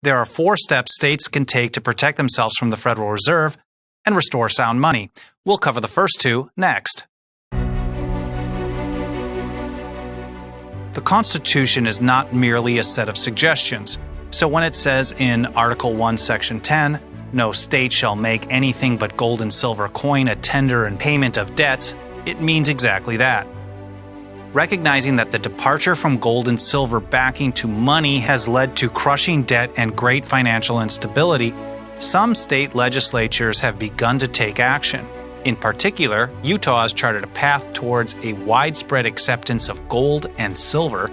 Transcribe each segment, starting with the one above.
There are 4 steps states can take to protect themselves from the Federal Reserve and restore sound money. We'll cover the first 2 next. The Constitution is not merely a set of suggestions. So when it says in Article 1, Section 10, "No state shall make anything but gold and silver coin a tender and payment of debts," it means exactly that. Recognizing that the departure from gold and silver backing to money has led to crushing debt and great financial instability, some state legislatures have begun to take action. In particular, Utah has charted a path towards a widespread acceptance of gold and silver,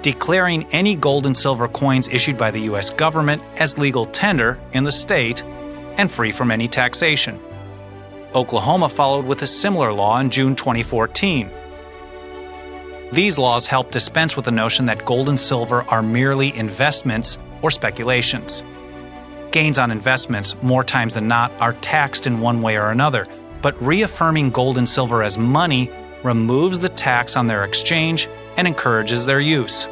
declaring any gold and silver coins issued by the U.S. government as legal tender in the state and free from any taxation. Oklahoma followed with a similar law in June 2014. These laws help dispense with the notion that gold and silver are merely investments or speculations. Gains on investments, more times than not, are taxed in one way or another, but reaffirming gold and silver as money removes the tax on their exchange and encourages their use.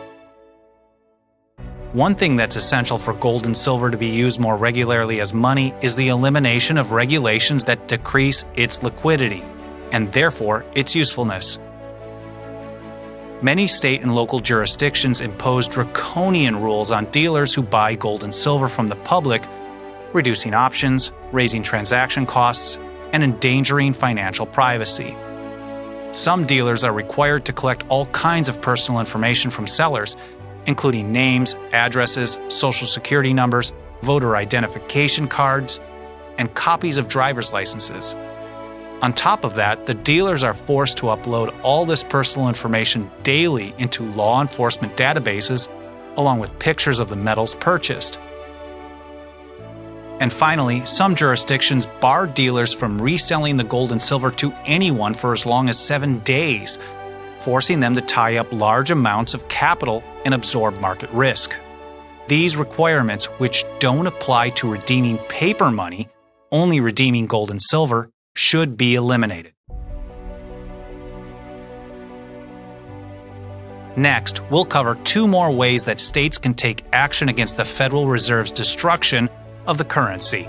One thing that's essential for gold and silver to be used more regularly as money is the elimination of regulations that decrease its liquidity, and therefore its usefulness. Many state and local jurisdictions impose draconian rules on dealers who buy gold and silver from the public, reducing options, raising transaction costs, and endangering financial privacy. Some dealers are required to collect all kinds of personal information from sellers, including names, addresses, social security numbers, voter identification cards, and copies of driver's licenses. On top of that, the dealers are forced to upload all this personal information daily into law enforcement databases, along with pictures of the metals purchased. And finally, some jurisdictions bar dealers from reselling the gold and silver to anyone for as long as 7 days, forcing them to tie up large amounts of capital and absorb market risk. These requirements, which don't apply to redeeming paper money, only redeeming gold and silver, should be eliminated. Next, we'll cover 2 more ways that states can take action against the Federal Reserve's destruction of the currency.